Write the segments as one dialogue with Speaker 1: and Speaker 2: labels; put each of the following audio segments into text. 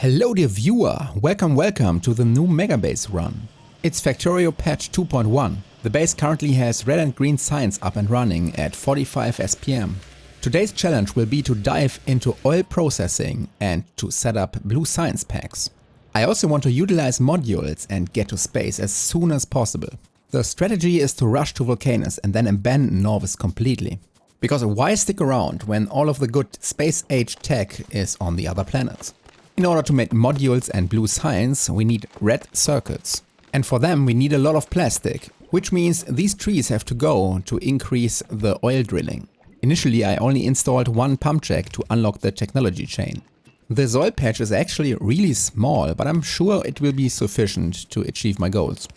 Speaker 1: Hello dear viewer, welcome to the new Megabase run. It's Factorio patch 2.1. The base currently has red and green signs up and running at 45 SPM. Today's challenge will be to dive into oil processing and to set up blue science packs. I also want to utilize modules and get to space as soon as possible. The strategy is to rush to Vulcanus and then abandon Nauvis completely. Because why stick around when all of the good space age tech is on the other planets? In order to make modules and blue science, we need red circuits. And for them we need a lot of plastic, which means these trees have to go to increase the oil drilling. Initially I only installed one pump jack to unlock the technology chain. The oil patch is actually really small, but I'm sure it will be sufficient to achieve my goals.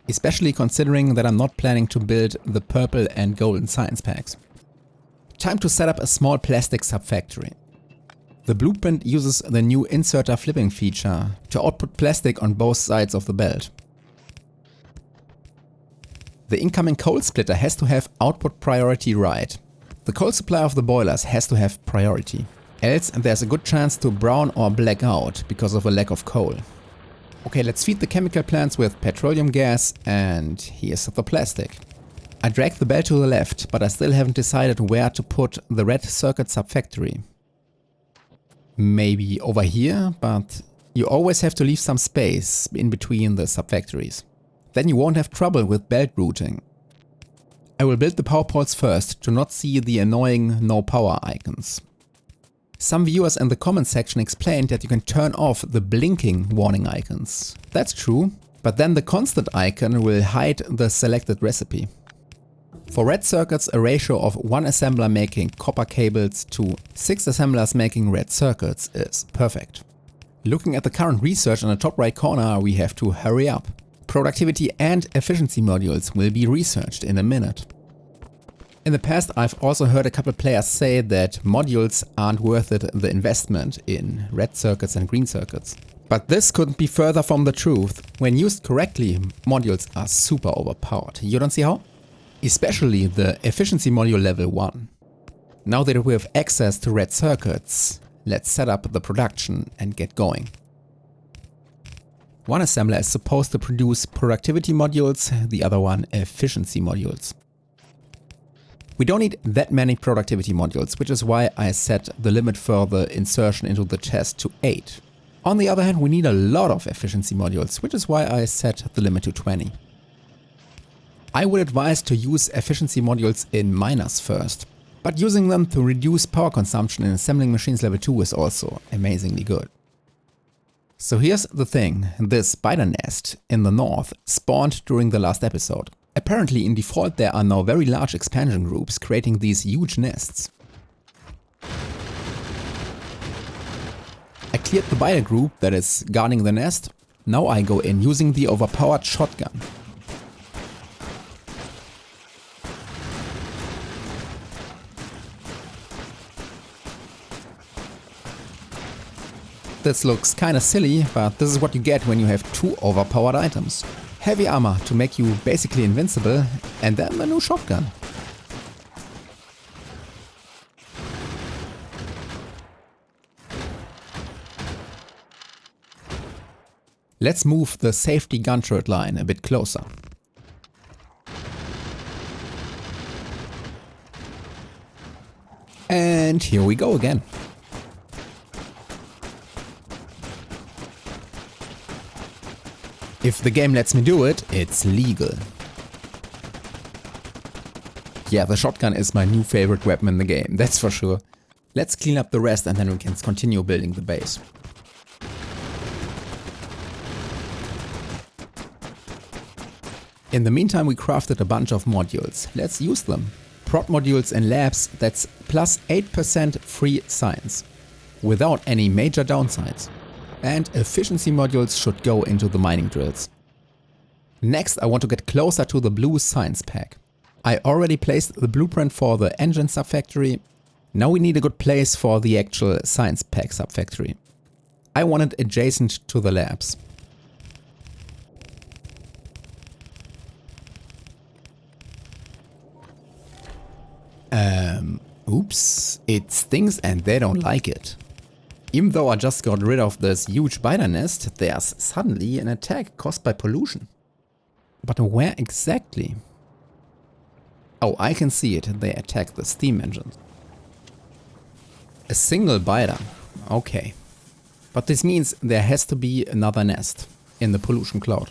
Speaker 1: Especially considering that I'm not planning to build the purple and golden science packs. Time to set up a small plastic subfactory. The blueprint uses the new inserter flipping feature to output plastic on both sides of the belt. The incoming coal splitter has to have output priority right. The coal supply of the boilers has to have priority. Else there's a good chance to brown or black out because of a lack of coal. Okay, let's feed the chemical plants with petroleum gas, and here's the plastic. I dragged the belt to the left, but I still haven't decided where to put the red circuit subfactory. Maybe over here, but you always have to leave some space in between the subfactories. Then you won't have trouble with belt routing. I will build the power poles first to not see the annoying no power icons. Some viewers in the comment section explained that you can turn off the blinking warning icons. That's true, but then the constant icon will hide the selected recipe. For red circuits, a ratio of 1 assembler making copper cables to 6 assemblers making red circuits is perfect. Looking at the current research in the top right corner, we have to hurry up. Productivity and efficiency modules will be researched in a minute. In the past I've also heard a couple players say that modules aren't worth it the investment in red circuits and green circuits. But this couldn't be further from the truth. When used correctly, modules are super overpowered. You don't see how? Especially the efficiency module level 1. Now that we have access to red circuits, let's set up the production and get going. One assembler is supposed to produce productivity modules, the other one efficiency modules. We don't need that many productivity modules, which is why I set the limit for the insertion into the chest to 8. On the other hand, we need a lot of efficiency modules, which is why I set the limit to 20. I would advise to use efficiency modules in miners first, but using them to reduce power consumption in assembling machines level 2 is also amazingly good. So here's the thing, this spider nest in the north spawned during the last episode. Apparently in default there are now very large expansion groups creating these huge nests. I cleared the buyer group that is guarding the nest. Now I go in using the overpowered shotgun. This looks kinda silly, but this is what you get when you have 2 overpowered items. Heavy armor to make you basically invincible, and then a new shotgun. Let's move the safety gun turret line a bit closer. And here we go again. If the game lets me do it, it's legal. Yeah, the shotgun is my new favorite weapon in the game, that's for sure. Let's clean up the rest and then we can continue building the base. In the meantime we crafted a bunch of modules. Let's use them. Prod modules in labs, that's plus 8% free science. Without any major downsides. And efficiency modules should go into the mining drills. Next I want to get closer to the blue science pack. I already placed the blueprint for the engine subfactory. Now we need a good place for the actual science pack subfactory. I want it adjacent to the labs. Oops, it stings and they don't like it. Even though I just got rid of this huge spider nest, there's suddenly an attack caused by pollution. But where exactly? Oh, I can see it. They attack the steam engines. A single biter. Okay. But this means there has to be another nest in the pollution cloud.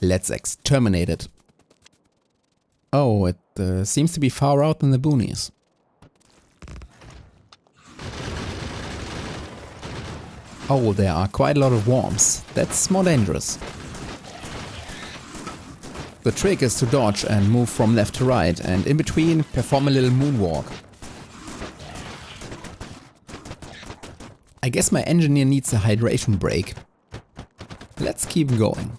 Speaker 1: Let's exterminate it. Oh, it seems to be far out in the boonies. Oh, there are quite a lot of worms. That's more dangerous. The trick is to dodge and move from left to right, and in between perform a little moonwalk. I guess my engineer needs a hydration break. Let's keep going.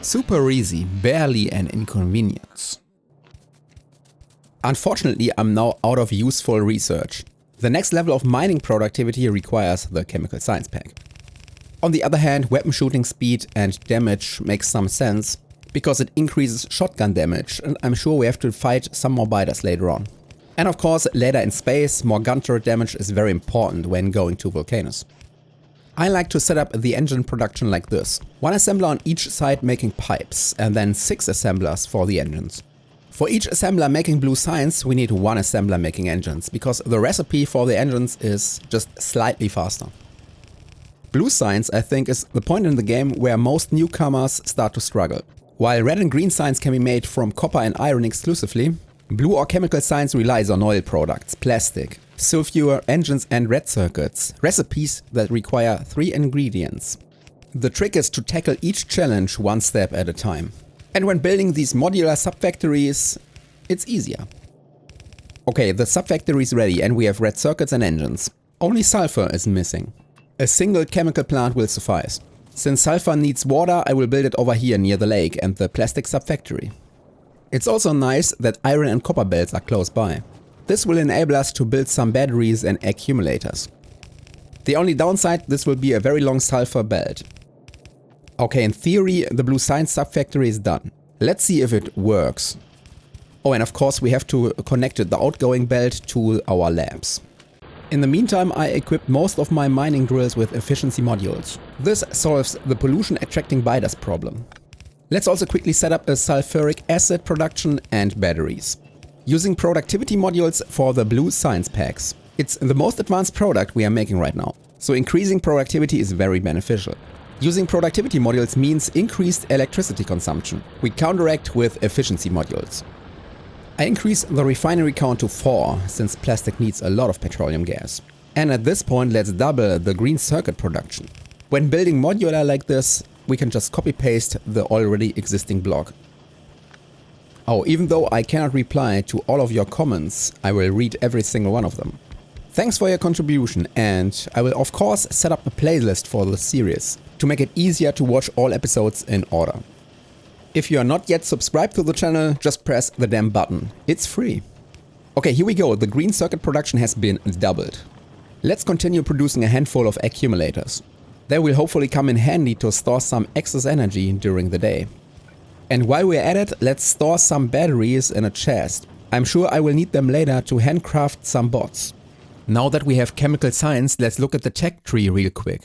Speaker 1: Super easy, barely an inconvenience. Unfortunately, I'm now out of useful research. The next level of mining productivity requires the chemical science pack. On the other hand, weapon shooting speed and damage makes some sense, because it increases shotgun damage, and I'm sure we have to fight some more biters later on. And of course, later in space, more gun turret damage is very important when going to Vulcanus. I like to set up the engine production like this. One assembler on each side making pipes, and then 6 assemblers for the engines. For each assembler making blue signs, we need 1 assembler making engines, because the recipe for the engines is just slightly faster. Blue signs, I think, is the point in the game where most newcomers start to struggle. While red and green signs can be made from copper and iron exclusively, blue or chemical signs relies on oil products, plastic, sulfur, engines and red circuits, recipes that require 3 ingredients. The trick is to tackle each challenge one step at a time. And when building these modular subfactories, it's easier. Okay, the subfactory is ready and we have red circuits and engines. Only sulfur is missing. A single chemical plant will suffice. Since sulfur needs water, I will build it over here near the lake and the plastic subfactory. It's also nice that iron and copper belts are close by. This will enable us to build some batteries and accumulators. The only downside, this will be a very long sulfur belt. Okay, in theory, the blue science subfactory is done. Let's see if it works. Oh, and of course we have to connect the outgoing belt to our labs. In the meantime, I equipped most of my mining drills with efficiency modules. This solves the pollution attracting biters problem. Let's also quickly set up a sulfuric acid production and batteries. Using productivity modules for the blue science packs. It's the most advanced product we are making right now, so increasing productivity is very beneficial. Using productivity modules means increased electricity consumption. We counteract with efficiency modules. I increase the refinery count to 4, since plastic needs a lot of petroleum gas. And at this point, let's double the green circuit production. When building modular like this, we can just copy-paste the already existing block. Oh, even though I cannot reply to all of your comments, I will read every single one of them. Thanks for your contribution, and I will of course set up a playlist for the series to make it easier to watch all episodes in order. If you are not yet subscribed to the channel, just press the damn button. It's free. Okay, here we go. The green circuit production has been doubled. Let's continue producing a handful of accumulators. They will hopefully come in handy to store some excess energy during the day. And while we're at it, let's store some batteries in a chest. I'm sure I will need them later to handcraft some bots. Now that we have chemical science, let's look at the tech tree real quick.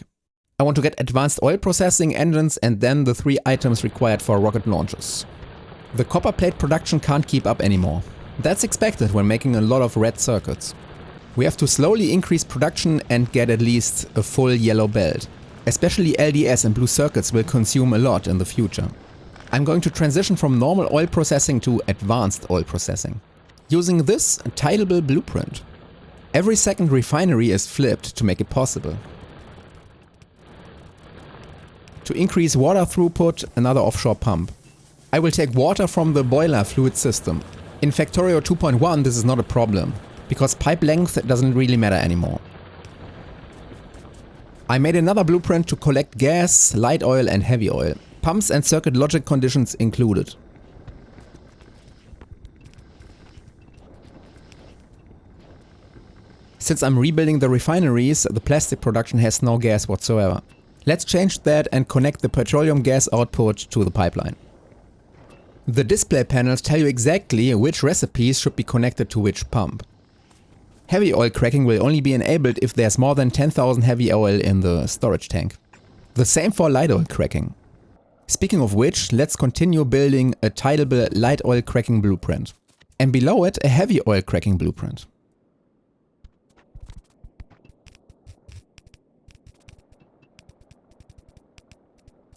Speaker 1: I want to get advanced oil processing engines and then the 3 items required for rocket launches. The copper plate production can't keep up anymore. That's expected when making a lot of red circuits. We have to slowly increase production and get at least a full yellow belt. Especially LDS and blue circuits will consume a lot in the future. I'm going to transition from normal oil processing to advanced oil processing, using this tileable blueprint. Every second refinery is flipped to make it possible. To increase water throughput, another offshore pump. I will take water from the boiler fluid system. In Factorio 2.1 this is not a problem, because pipe length doesn't really matter anymore. I made another blueprint to collect gas, light oil and heavy oil. Pumps and circuit logic conditions included. Since I'm rebuilding the refineries, the plastic production has no gas whatsoever. Let's change that and connect the petroleum gas output to the pipeline. The display panels tell you exactly which recipes should be connected to which pump. Heavy oil cracking will only be enabled if there's more than 10,000 heavy oil in the storage tank. The same for light oil cracking. Speaking of which, let's continue building a tileable light oil cracking blueprint. And below it, a heavy oil cracking blueprint.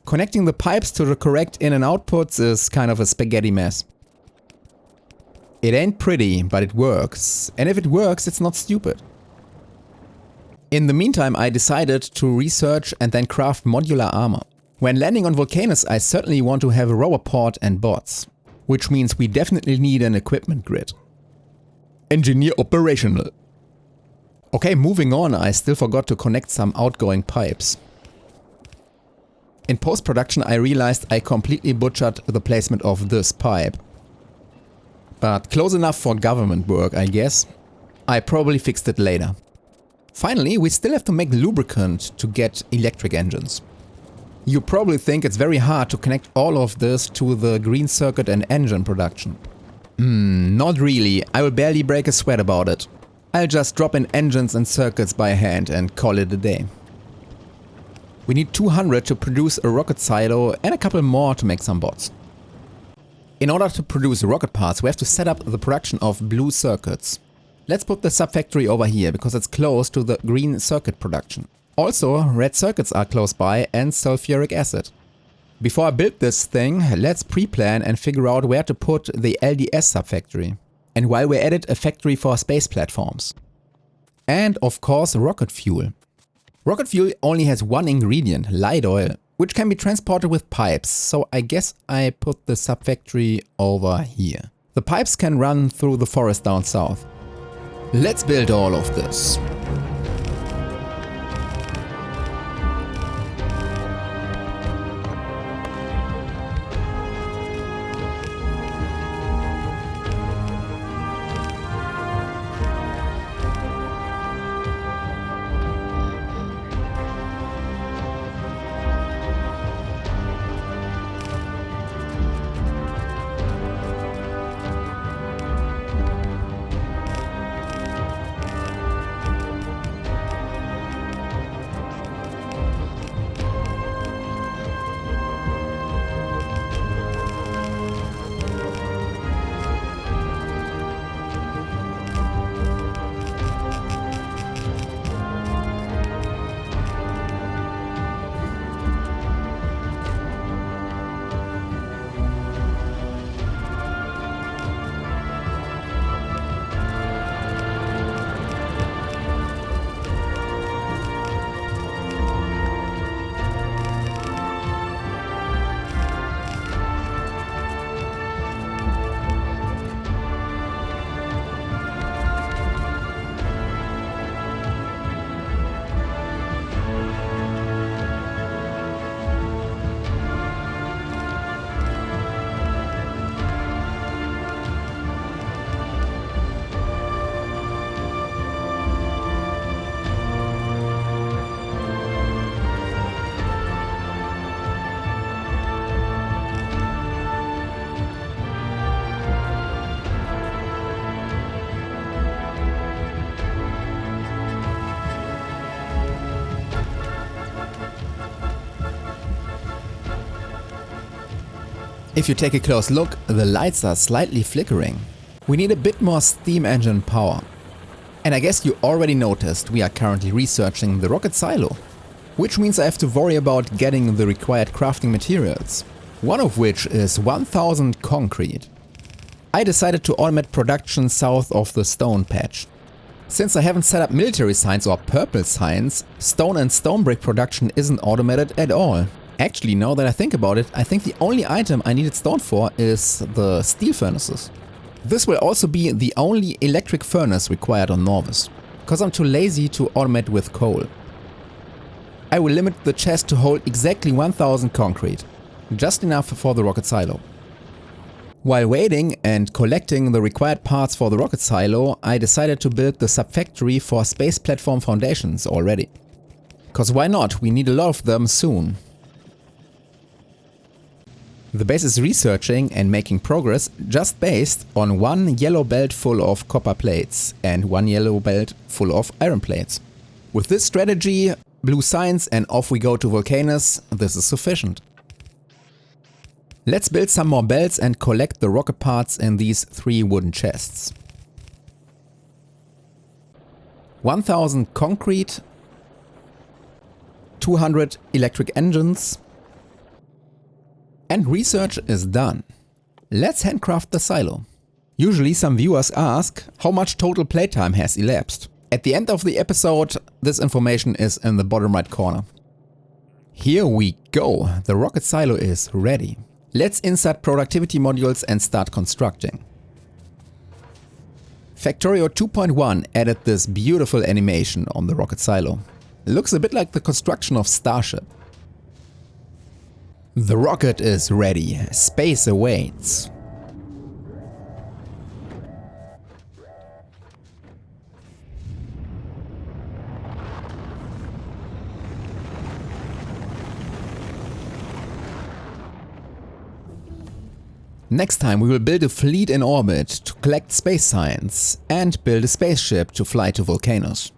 Speaker 1: Connecting the pipes to the correct in and outputs is kind of a spaghetti mess. It ain't pretty, but it works. And if it works, it's not stupid. In the meantime, I decided to research and then craft modular armor. When landing on Vulcanus, I certainly want to have a rover pod and bots. Which means we definitely need an equipment grid. Engineer operational. Okay, moving on, I still forgot to connect some outgoing pipes. In post-production I realized I completely butchered the placement of this pipe. But close enough for government work, I guess. I probably fixed it later. Finally, we still have to make lubricant to get electric engines. You probably think it's very hard to connect all of this to the green circuit and engine production. Not really, I will barely break a sweat about it. I'll just drop in engines and circuits by hand and call it a day. We need 200 to produce a rocket silo and a couple more to make some bots. In order to produce rocket parts, we have to set up the production of blue circuits. Let's put the subfactory over here because it's close to the green circuit production. Also, red circuits are close by and sulfuric acid. Before I build this thing, let's pre-plan and figure out where to put the LDS subfactory. And while we're at it, a factory for space platforms. And of course, rocket fuel. Rocket fuel only has one ingredient, light oil, which can be transported with pipes, so I guess I put the subfactory over here. The pipes can run through the forest down south. Let's build all of this. If you take a close look, the lights are slightly flickering. We need a bit more steam engine power. And I guess you already noticed we are currently researching the rocket silo. Which means I have to worry about getting the required crafting materials. One of which is 1000 concrete. I decided to automate production south of the stone patch. Since I haven't set up military signs or purple signs, stone and stone brick production isn't automated at all. Actually, now that I think about it, I think the only item I needed stone for is the steel furnaces. This will also be the only electric furnace required on Nauvis, because I'm too lazy to automate with coal. I will limit the chest to hold exactly 1000 concrete, just enough for the rocket silo. While waiting and collecting the required parts for the rocket silo, I decided to build the subfactory for space platform foundations already. Cause why not, we need a lot of them soon. The base is researching and making progress just based on one yellow belt full of copper plates and one yellow belt full of iron plates. With this strategy, blue science, and off we go to Vulcanus, this is sufficient. Let's build some more belts and collect the rocket parts in these 3 wooden chests. 1000 concrete, 200 electric engines, and research is done. Let's handcraft the silo. Usually some viewers ask how much total playtime has elapsed. At the end of the episode, this information is in the bottom right corner. Here we go, the rocket silo is ready. Let's insert productivity modules and start constructing. Factorio 2.1 added this beautiful animation on the rocket silo. It looks a bit like the construction of Starship. The rocket is ready, space awaits. Next time we will build a fleet in orbit to collect space science and build a spaceship to fly to Vulcanus.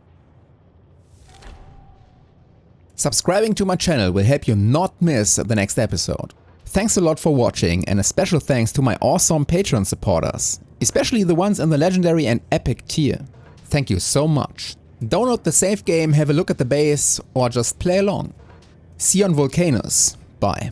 Speaker 1: Subscribing to my channel will help you not miss the next episode. Thanks a lot for watching, and a special thanks to my awesome Patreon supporters, especially the ones in the legendary and epic tier. Thank you so much. Download the save game, have a look at the base, or just play along. See you on Vulcanus. Bye.